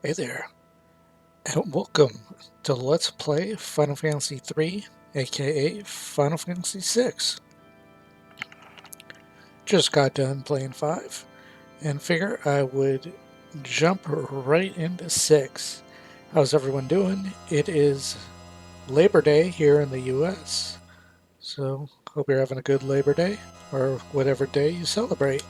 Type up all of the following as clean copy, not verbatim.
Hey there, and welcome to Let's Play Final Fantasy III, aka Final Fantasy VI. Just got done playing 5, and figure I would jump right into 6. How's everyone doing? It is Labor Day here in the US, so hope you're having a good Labor Day, or whatever day you celebrate.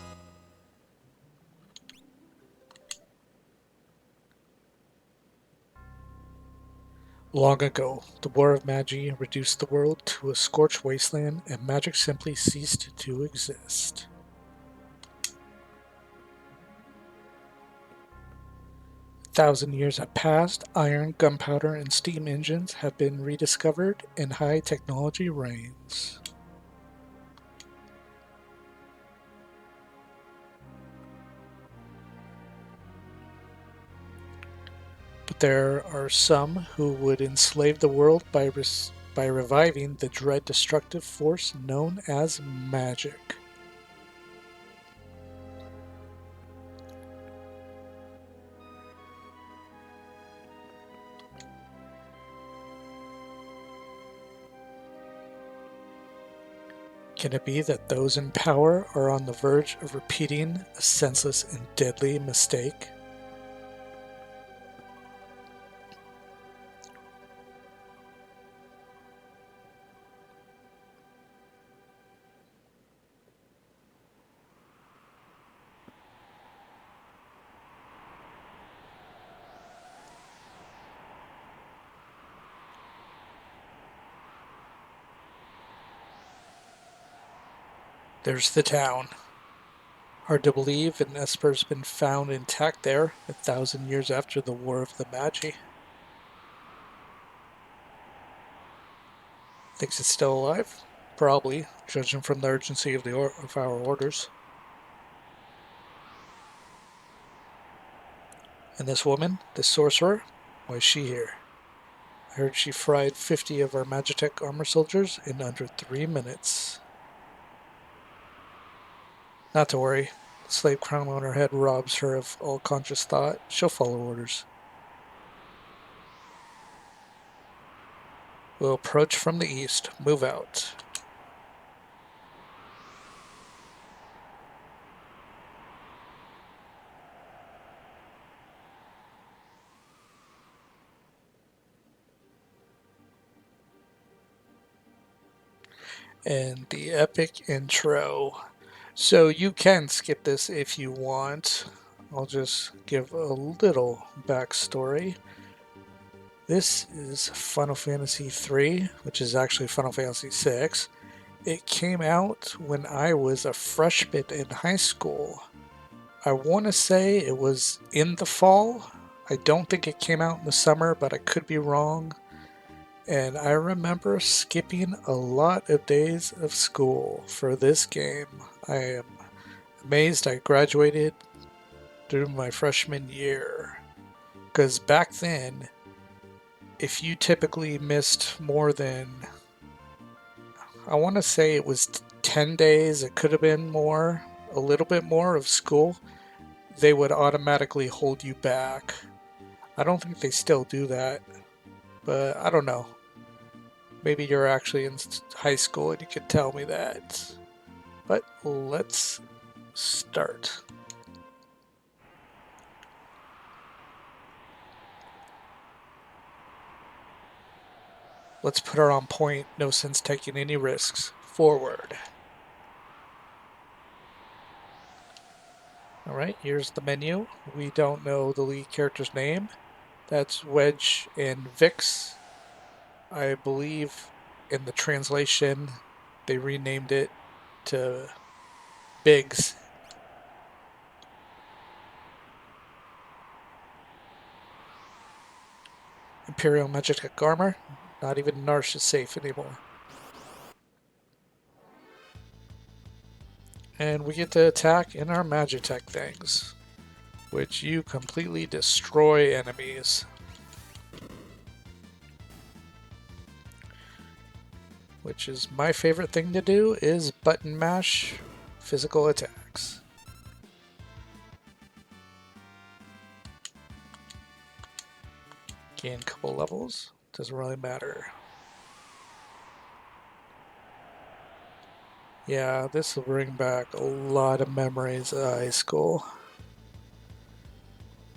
Long ago, the War of Magi reduced the world to a scorched wasteland, and magic simply ceased to exist. 1,000 years have passed, iron, gunpowder, and steam engines have been rediscovered, and high technology reigns. But there are some who would enslave the world by reviving the dread destructive force known as magic. Can it be that those in power are on the verge of repeating a senseless and deadly mistake? There's the town. Hard to believe an esper's been found intact there 1,000 years after the War of the Magi. Thinks it's still alive? Probably, judging from the urgency of our orders. And this woman, this sorcerer, why is she here? I heard she fried 50 of our Magitech armor soldiers in under 3 minutes. Not to worry, the slave crown on her head robs her of all conscious thought. She'll follow orders. We'll approach from the east. Move out. And the epic intro. So you can skip this if you want. I'll just give a little backstory. This is Final Fantasy III, which is actually Final Fantasy VI. It came out when I was a freshman in high school. I want to say it was in the fall. I don't think it came out in the summer, but I could be wrong. And I remember skipping a lot of days of school for this game. I am amazed I graduated through my freshman year. Because back then, if you typically missed more than, I want to say it was 10 days, it could have been more, a little bit more of school, they would automatically hold you back. I don't think they still do that, but I don't know. Maybe you're actually in high school and you could tell me that. But let's start. Let's put her on point. No sense taking any risks. Forward. Alright, here's the menu. We don't know the lead character's name. That's Wedge and Vix. I believe in the translation they renamed it to Biggs. Imperial Magitech armor. Not even Narsh is safe anymore. And we get to attack in our Magitech things, which you completely destroy enemies. Which is my favorite thing to do, is button mash physical attacks. Gain a couple levels. Doesn't really matter. Yeah, this will bring back a lot of memories of high school.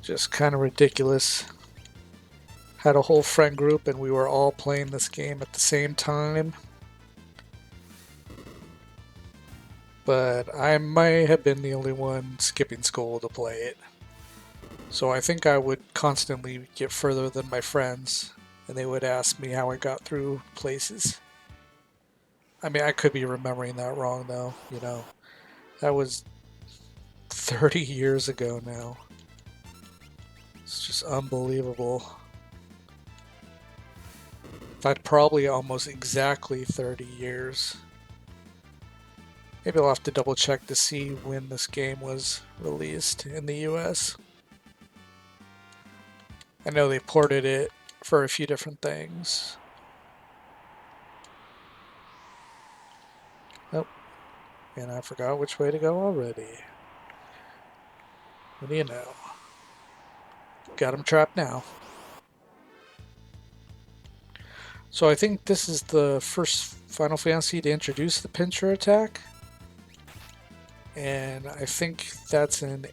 Just kind of ridiculous. Had a whole friend group and we were all playing this game at the same time. But I might have been the only one skipping school to play it. So I think I would constantly get further than my friends, and they would ask me how I got through places. I mean, I could be remembering that wrong though, you know. That was 30 years ago now. It's just unbelievable. In fact, probably almost exactly 30 years. Maybe I'll have to double check to see when this game was released in the US. I know they ported it for a few different things. Oh, and I forgot which way to go already. What do you know? Got him trapped now. So I think this is the first Final Fantasy to introduce the pincher attack. And I think that's in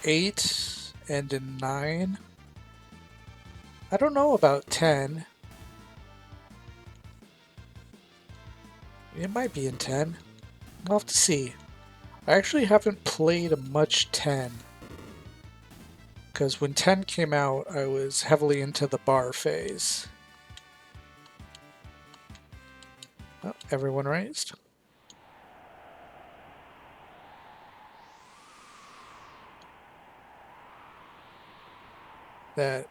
8 and in 9. I don't know about 10. It might be in 10. I'll have to see. I actually haven't played much 10. Because when 10 came out, I was heavily into the bar phase. Oh, everyone raised. That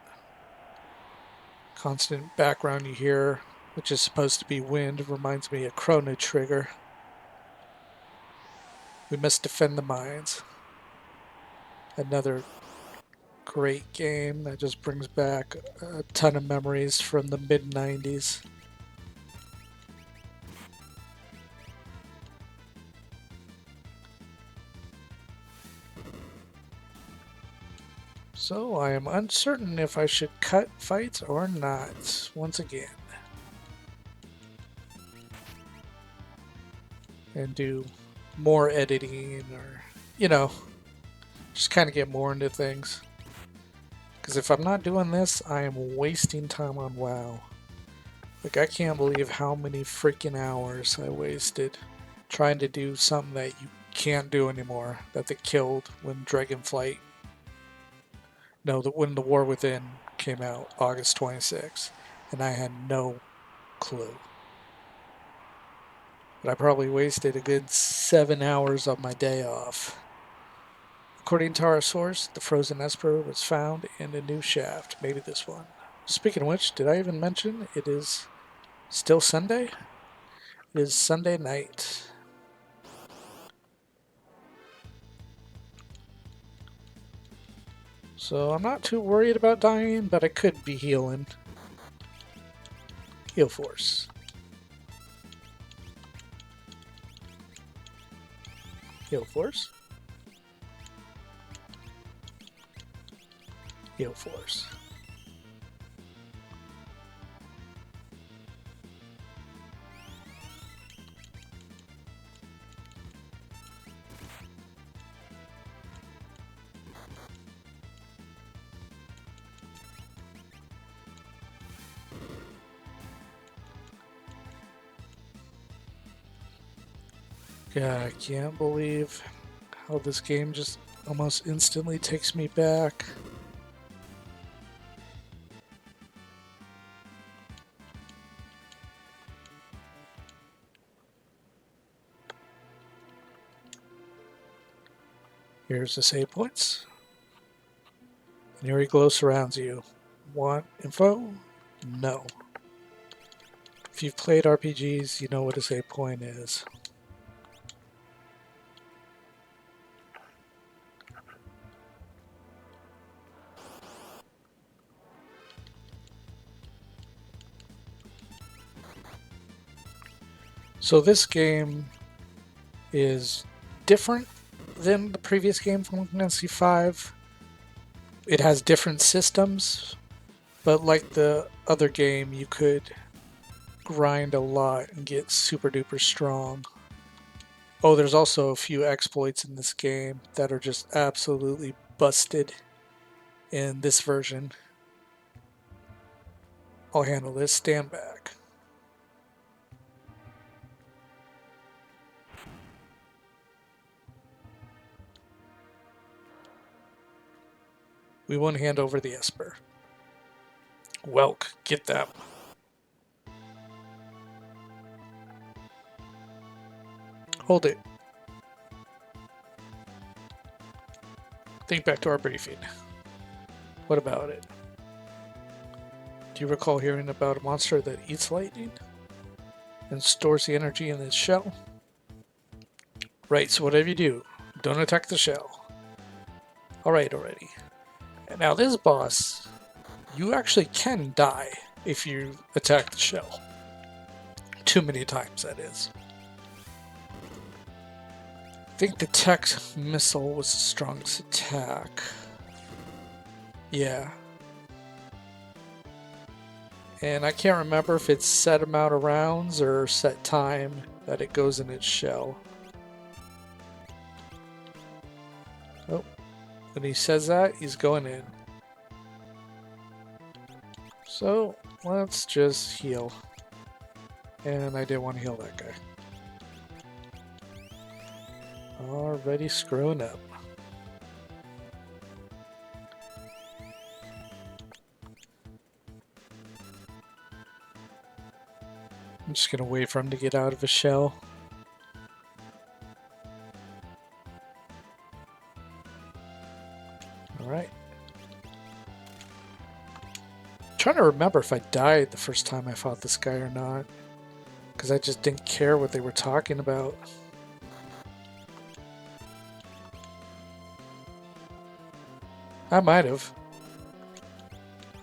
constant background you hear, which is supposed to be wind, reminds me of Chrono Trigger. We must defend the mines. Another great game that just brings back a ton of memories from the mid-90s. So I am uncertain if I should cut fights or not, once again. And do more editing or, you know, just kind of get more into things. Because if I'm not doing this, I am wasting time on WoW. Like, I can't believe how many freaking hours I wasted trying to do something that you can't do anymore, that they killed when Dragonflight, no, when The War Within came out, August 26th, and I had no clue. But I probably wasted a good 7 hours of my day off. According to our source, the frozen esper was found in a new shaft, maybe this one. Speaking of which, did I even mention it is still Sunday? It is Sunday night. So I'm not too worried about dying, but I could be healing. Heal force. Heal force. Heal force. God, I can't believe how this game just almost instantly takes me back. Here's the save points. And here he glow surrounds you. Want info? No. If you've played RPGs, you know what a save point is. So this game is different than the previous game, Final Fantasy V. It has different systems, But like the other game, you could grind a lot and get super duper strong. Oh, there's also a few exploits in this game that are just absolutely busted in this version. I'll handle this. Stand back. We won't hand over the esper. Welk, get them. Hold it. Think back to our briefing. What about it? Do you recall hearing about a monster that eats lightning and stores the energy in its shell? Right, so whatever you do, don't attack the shell. Alright already. And now this boss, you actually can die if you attack the shell. Too many times, that is. I think the tech missile was the strongest attack. Yeah. And I can't remember if it's set amount of rounds or set time that it goes in its shell. Oh, when he says that, he's going in. So, let's just heal. And I didn't want to heal that guy. Already screwing up. I'm just gonna wait for him to get out of his shell. Alright. Trying to remember if I died the first time I fought this guy or not. Because I just didn't care what they were talking about. I might have.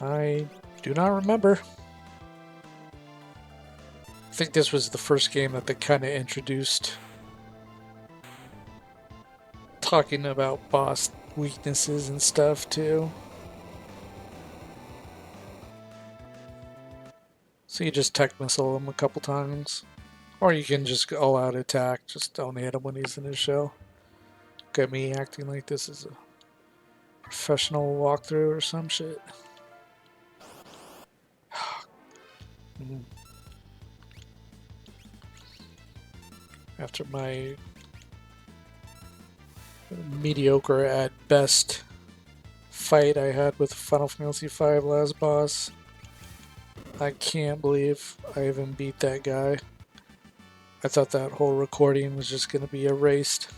I do not remember. I think this was the first game that they kind of introduced talking about boss weaknesses and stuff too. So you just tech missile him a couple times. Or you can just all out attack, just don't hit him when he's in his shell. Look at me acting like this is a professional walkthrough or some shit. After my mediocre at best fight I had with Final Fantasy V last boss, I can't believe I even beat that guy. I thought that whole recording was just going to be erased.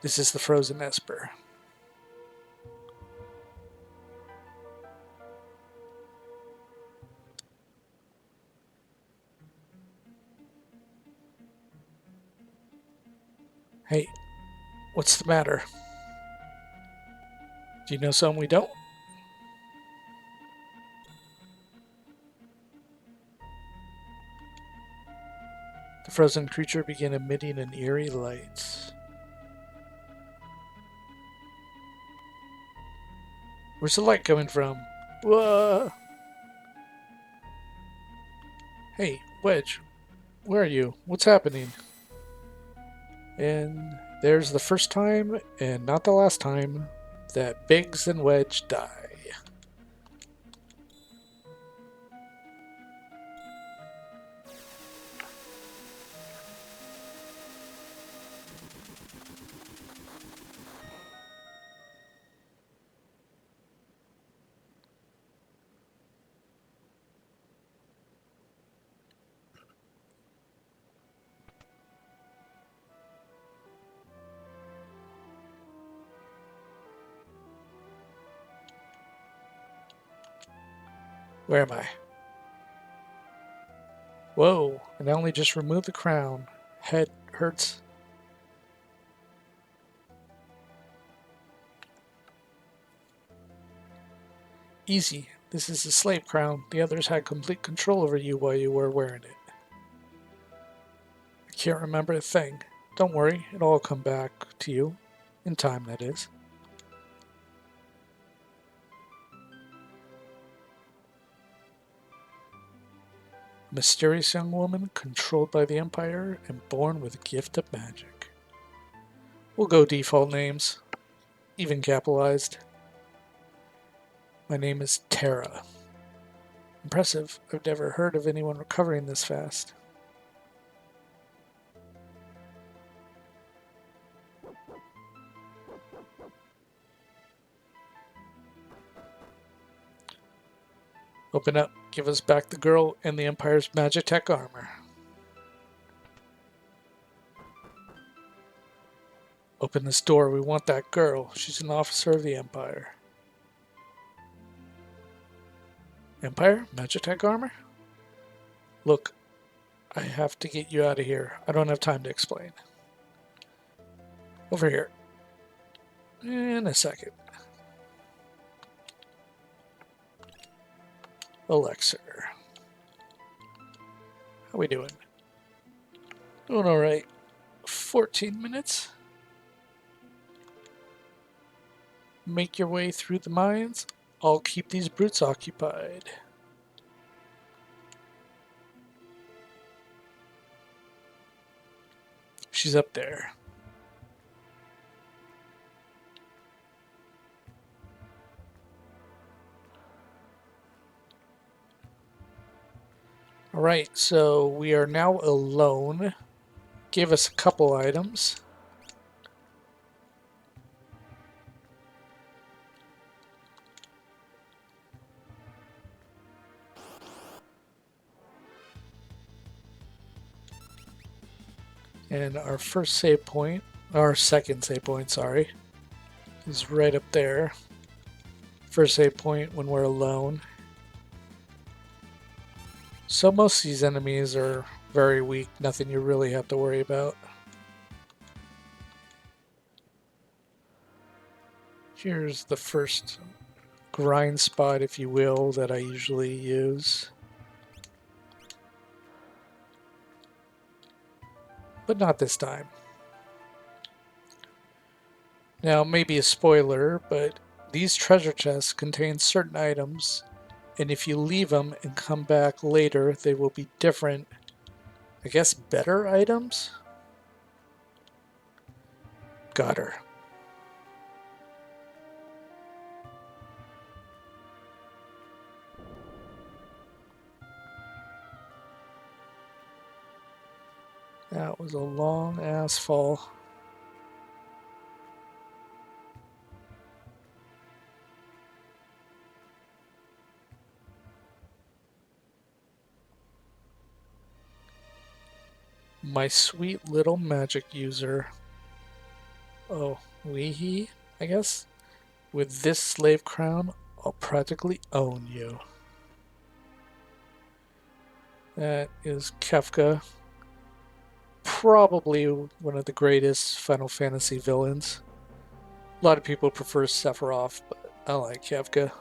This is the frozen esper. Hey, what's the matter? Do you know something we don't? The frozen creature began emitting an eerie light. Where's the light coming from? Whoa! Hey, Wedge, where are you? What's happening? And there's the first time, and not the last time, that Biggs and Wedge die. Where am I? Whoa, and I only just removed the crown. Head hurts. Easy. This is a slave crown. The others had complete control over you while you were wearing it. I can't remember a thing. Don't worry, it'll all come back to you. In time, that is. A mysterious young woman controlled by the Empire and born with a gift of magic. We'll go default names, even capitalized. My name is Terra. Impressive. I've never heard of anyone recovering this fast. Open up. Give us back the girl and the Empire's Magitech armor. Open this door. We want that girl. She's an officer of the Empire. Empire? Magitech armor? Look, I have to get you out of here. I don't have time to explain. Over here. In a second. Elixir. How we doing? Doing alright. 14 minutes. Make your way through the mines. I'll keep these brutes occupied. She's up there. Alright, so we are now alone. Give us a couple items. And our first save point, our second save point, sorry, is right up there. First save point when we're alone. So most of these enemies are very weak, nothing you really have to worry about. Here's the first grind spot, if you will, that I usually use. But not this time. Now, maybe a spoiler, but these treasure chests contain certain items, and if you leave them and come back later, they will be different, I guess, better items? Got her. That was a long ass fall. My sweet little magic user. Oh, weehee, I guess? With this slave crown, I'll practically own you. That is Kefka. Probably one of the greatest Final Fantasy villains. A lot of people prefer Sephiroth, but I like Kefka.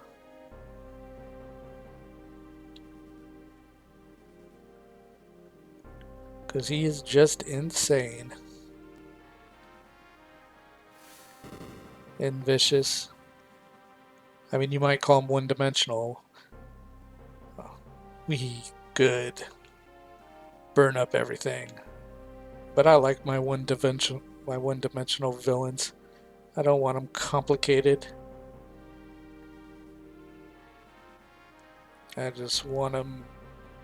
Because he is just insane. And vicious. I mean, you might call him one-dimensional. We good. Burn up everything. But I like my one-dimensional villains. I don't want them complicated. I just want them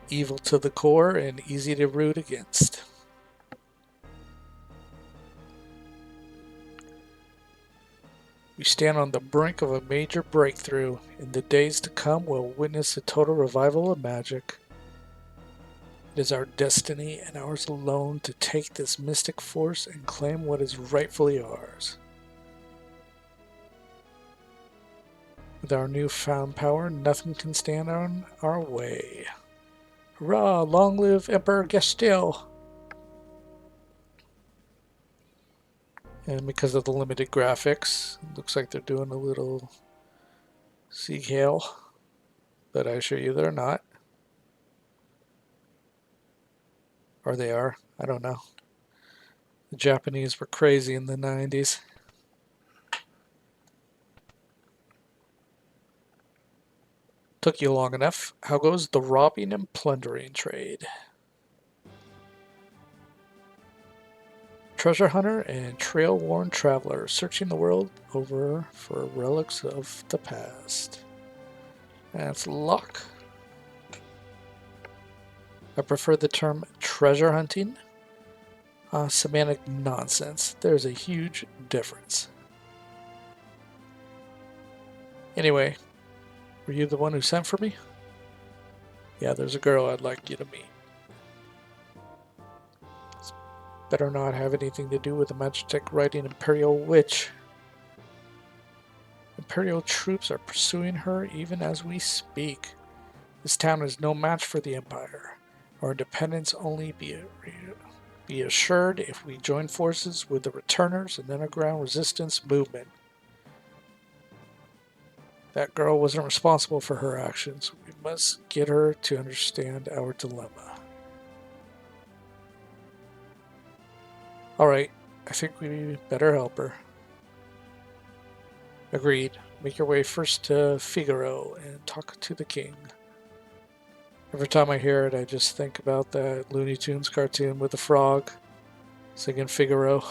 evil to the core and easy to root against. We stand on the brink of a major breakthrough. In the days to come, we'll witness a total revival of magic. It is our destiny and ours alone to take this mystic force and claim what is rightfully ours. With our newfound power, nothing can stand on our way. Hurrah! Long live Emperor Gestil! And because of the limited graphics, it looks like they're doing a little Sieg Heil, but I assure you they're not. Or they are, I don't know. The Japanese were crazy in the 90s. Took you long enough. How goes the robbing and plundering trade? Treasure hunter and trail-worn traveler searching the world over for relics of the past. That's luck. I prefer the term treasure hunting. Semantic nonsense. There's a huge difference. Anyway, were you the one who sent for me? Yeah, there's a girl I'd like you to meet. This better not have anything to do with the Magitek riding Imperial Witch. Imperial troops are pursuing her even as we speak. This town is no match for the Empire. Our independence only be assured if we join forces with the returners and underground resistance movement. That girl wasn't responsible for her actions. We must get her to understand our dilemma. Alright, I think we better help her. Agreed. Make your way first to Figaro and talk to the king. Every time I hear it, I just think about that Looney Tunes cartoon with the frog singing Figaro.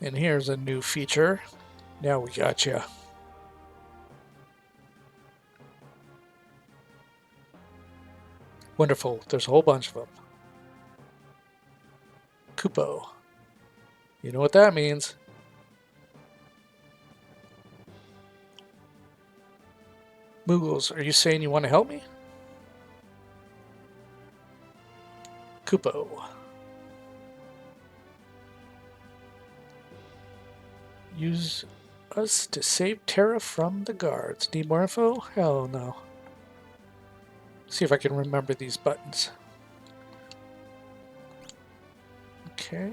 And here's a new feature. Now we gotcha. Wonderful. There's a whole bunch of them. Kupo. You know what that means. Moogles, are you saying you want to help me? Kupo. Use us to save Terra from the guards. Need more info? Hell no. See if I can remember these buttons. Okay.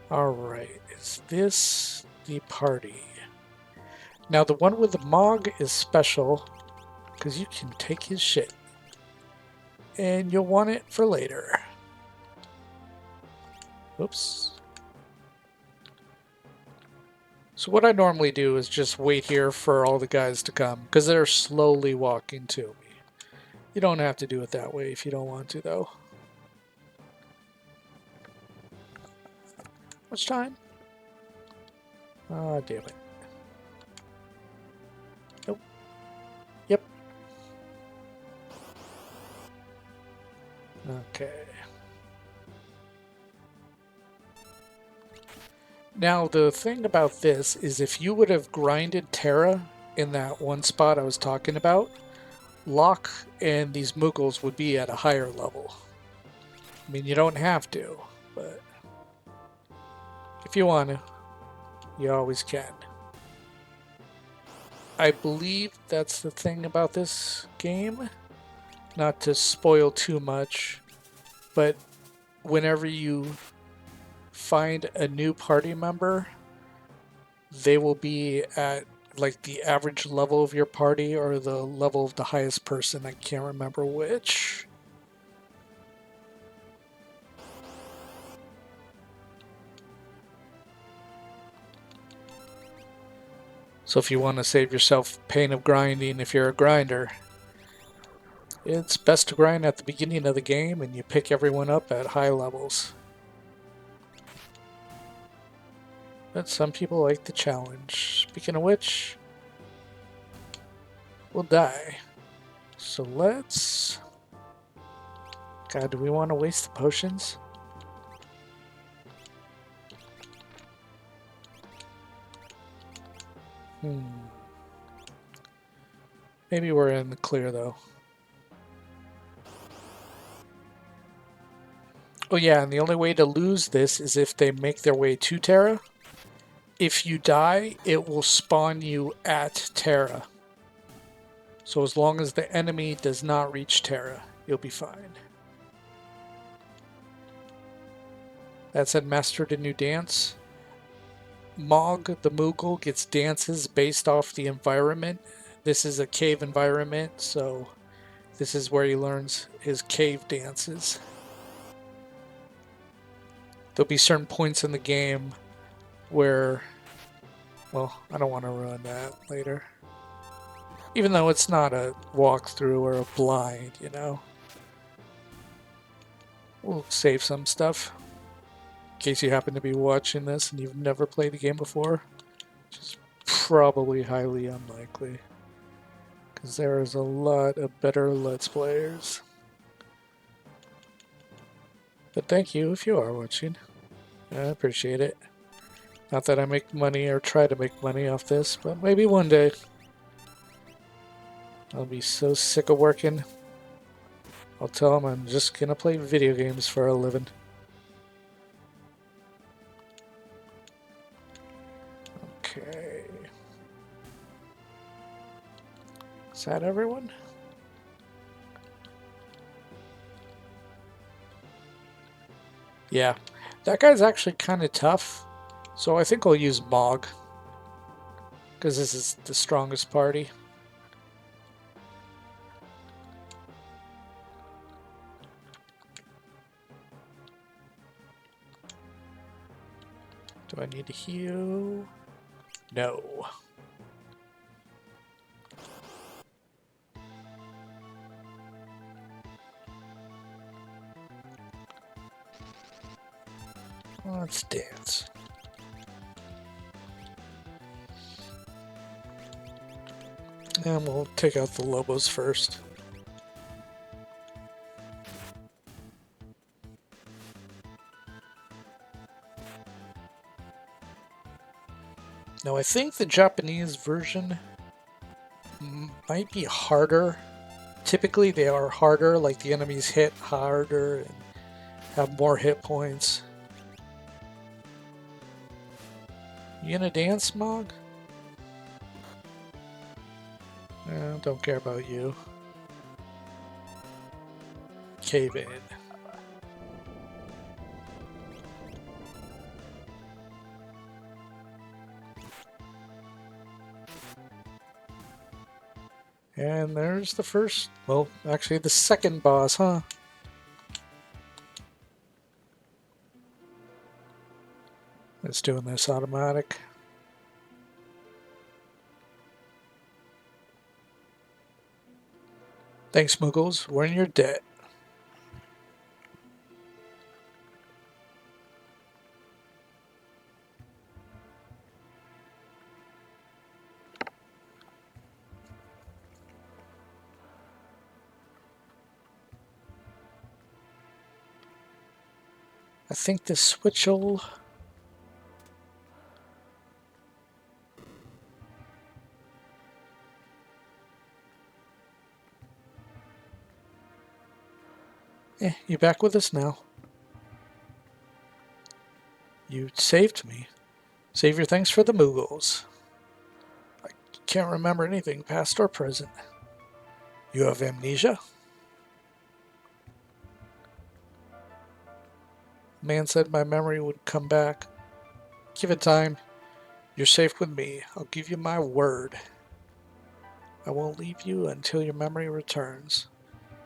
Alright, is this the party? Now the one with the Mog is special because you can take his shit. And you'll want it for later. Oops. So what I normally do is just wait here for all the guys to come because they're slowly walking to me. You don't have to do it that way if you don't want to, though. Much time? Ah, damn it. Nope. Yep. Okay. Now, the thing about this is if you would have grinded Terra in that one spot I was talking about, Locke and these Moogles would be at a higher level. I mean, you don't have to, but if you want to, you always can. I believe that's the thing about this game. Not to spoil too much, but whenever you find a new party member, they will be at like the average level of your party or the level of the highest person. I can't remember which. So if you want to save yourself pain of grinding, if you're a grinder, it's best to grind at the beginning of the game and you pick everyone up at high levels. But some people like the challenge. Speaking of which, we'll die. So let's... God, do we want to waste the potions? Maybe we're in the clear, though. Oh yeah, and the only way to lose this is if they make their way to Terra. If you die, it will spawn you at Terra. So as long as the enemy does not reach Terra, you'll be fine. That said, mastered a new dance. Mog, the Moogle, gets dances based off the environment. This is a cave environment, so this is where he learns his cave dances. There'll be certain points in the game where, well, I don't want to ruin that later. Even though it's not a walkthrough or a blind, you know. We'll save some stuff. In case you happen to be watching this and you've never played the game before. Which is probably highly unlikely. Because there is a lot of better Let's Players. But thank you if you are watching. I appreciate it. Not that I make money or try to make money off this, but maybe one day. I'll be so sick of working. I'll tell them I'm just gonna play video games for a living. Okay. Is that everyone? Yeah. That guy's actually kind of tough. So I think I'll use Mog. Because this is the strongest party. Do I need to heal? No. Let's dance. And we'll take out the Lobos first. Now I think the Japanese version might be harder. Typically they are harder, like the enemies hit harder and have more hit points. You gonna dance, Mog? Don't care about you. Cave in. And there's the first, well, actually the second boss, huh? It's doing this automatic. Thanks, Muggles. We're in your debt. I think the switch will... you back with us now. You saved me. Save your thanks for the Muggles. I can't remember anything, past or present. You have amnesia? Man said my memory would come back. Give it time. You're safe with me. I'll give you my word. I won't leave you until your memory returns.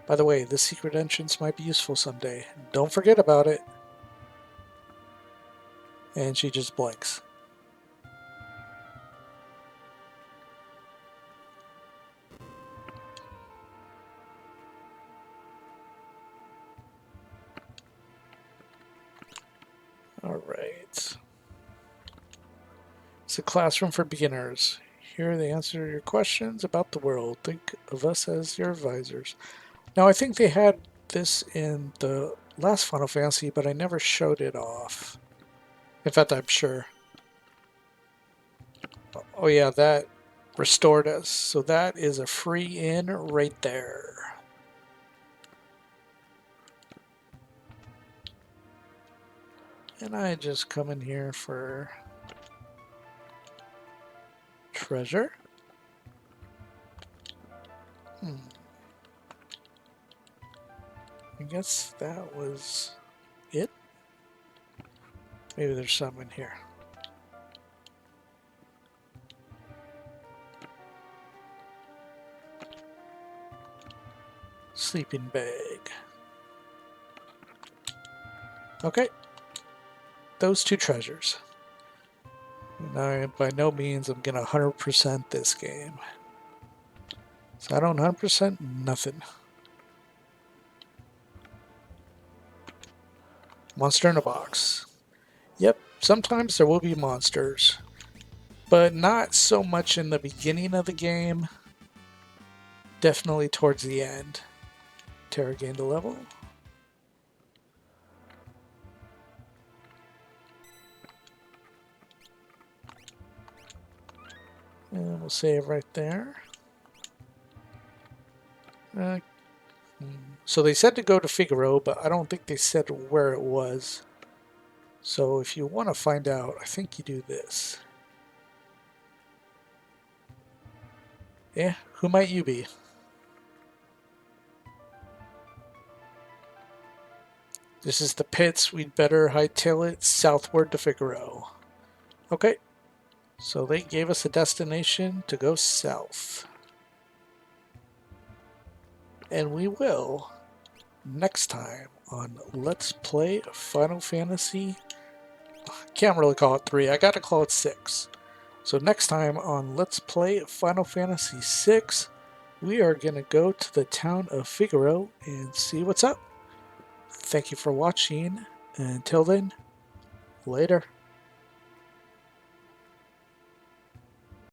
By the way, this secret entrance might be useful someday. Don't forget about it. And she just blinks. Alright. It's a classroom for beginners. Here they answer your questions about the world. Think of us as your advisors. Now, I think they had this in the last Final Fantasy, but I never showed it off. In fact, I'm sure. Oh yeah, that restored us. So that is a free in right there. And I just come in here for treasure. I guess that was it. Maybe there's some in here. sleeping bag. Okay, those two treasures. Now, by no means I'm gonna 100% this game. So I don't 100% nothing. Monster in a box. Yep, sometimes there will be monsters, but not so much in the beginning of the game. Definitely towards the end. Terra gained a level. And we'll save right there. Uh, so they said to go to Figaro, but I don't think they said where it was. So if you want to find out, I think you do this. Yeah, who might you be? This is the pits. We'd better hightail it southward to Figaro. Okay, so they gave us a destination to go south. And we will next time on Let's Play Final Fantasy. Can't really call it 3, I gotta call it 6. So next time on Let's Play Final Fantasy 6, we are gonna go to the town of Figaro and see what's up. Thank you for watching, and until then, later.